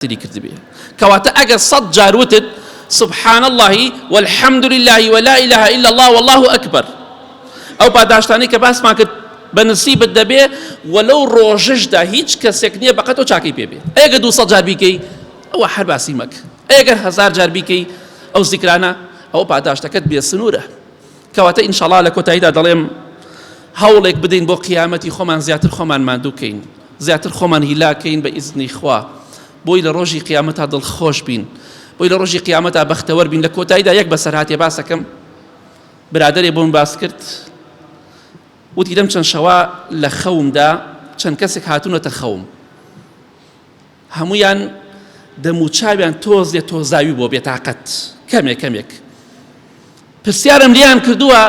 كردبي كواتا أجر صد جاروتد سبحان الله والحمد لله ولا إله إلا الله والله أكبر أو بعد عشتاني كباس ما كت بنصيب الدبي ولو روجش ده هيج كسكنية بقتو شاكي بيبي أجر دو صد جار بيكي أو حرب عسيمك أجر هزار جار بيكي أو ذكرانا أو بعد عشتكت بيسنورة كواتا إن شاء الله لكو تعيدا دليم هولك بدين بو قيامتي خمان زياتر خمان ماندوكين زياتر خمان هلاكين بإذن إخوة بۆی لە ڕۆژی قیامەتە دڵخۆش بین بۆی لە ڕۆژی قیامەتە بەختەوەر بین لە کۆتاییدا یەک بەسەر هاتێ باسەکەم برادەرێ بۆم باس کرد وتی دەم چەند شەوە لە خەومدا چەند کەسێک هاتوونەتە خەوم هەموویان دەموچاویان تۆزێ تۆزاوی بۆ بێتاقەت کەمێک پرسیارم لیان کردووە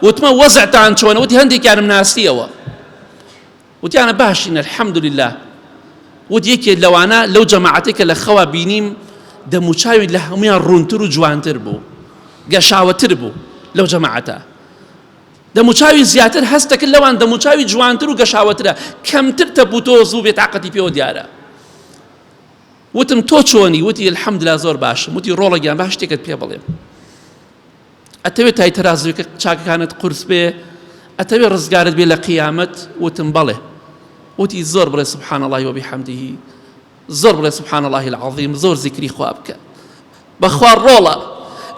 وتمە وەزعتان چۆنە وتی هەندێکیانم ناسیەوە وتیانە باشین الحەمدولله وتی یەکێ لەوانە لەو جەماعەتێکە لە خەوا بینیم دەموچاوی لە هەمویان ڕوونتر و جوانتر بوو گەشاوەتر بوو لەو جەماعەتە دەموچاوی زیاتر هەستەکرد لەوان دەموچاوی جوانتر و گەشاوەترە کەمتر تەبوتۆز و بێتاقەتی پێوە دیارە وتم تۆ چۆنی وتی الحەمدولله زۆر باشم وتی ڕۆڵەگیان باش شتێکت پێ بڵێم ئەتەوێت تای تەرازوەکە چاکەکانت قورس بێ ئەتەوێت ڕزگارت بێ لە قیامەت وتم بەڵێ وتي زور بلا سبحان الله وبحمده زور بلا سبحان الله العظيم زور ذكري خوا بك بخوار رولا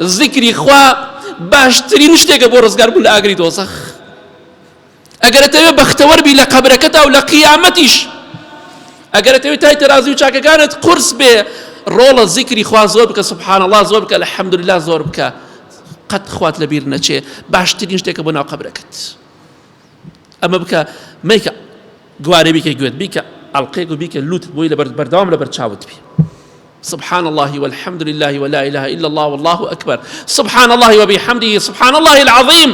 ذكري خوا باشتري نشتێکە بۆ ڕزگار بوون لە ئاگری دۆزەخ ئەگەر ئەتەوێت بەختەوەر بی لە قەبرەکەتە و لە قیامەتیش ئەگەر ئەتەوێت تای تەرازوی و چاکەکانت قورس بێ ڕۆڵە ذكري خوا زۆر بکە سبحان الله زۆر بکە الحەمدولله زۆر بکە قەت خوات لەبیر نەچێ باشترین شتێکە بۆ ناو قەبرەکەت ئەمە بکە مەیکە گوارە بیکە گوێت بیکە ئەڵقەیەک و بیکە لوت بۆی بەردەوام لەبەر چاوت بی سبحان الله والحمد لله ولا إله إلا الله والله أكبر سبحان الله وبحمده سبحان الله العظيم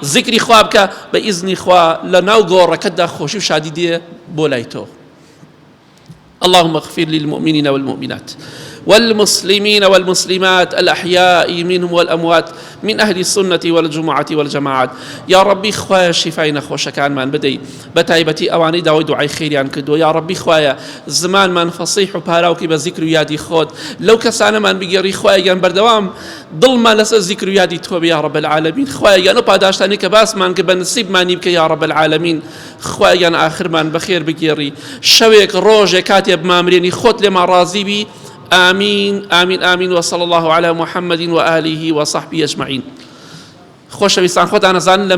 ذكري خوا بکە بإذن خوا لەناو گۆڕەکەتدا خۆشی و شادی دێ بۆ لای تۆ اللهم اغفر للمؤمنين والمؤمنات والمسلمين والمسلمات الأحياء منهم والأموات من أهل السنة والجمعة والجماعات يا ربي خوايا شفاينا خوش كان من بدي بتايبتي أواني داوي دعاء خيريان كدو يا ربي خوايا زمان من فصيح وباراوكي بذكر يادي خود لو كسانا من بيجري خوايا جن بردوام ضل ما لس ذكر يادي توب يا رب العالمين خوايا جن وبعداش تاني كباس من قبل نصيب ما نبكي يا رب العالمين خوايا جن آخر من بخير بيجري شويك روج كاتب مامريني خود لما راضي بي آمين آمين آمين وصلى الله على محمد وآله وصحبه أجمعين خوش بيسان خود أنا زان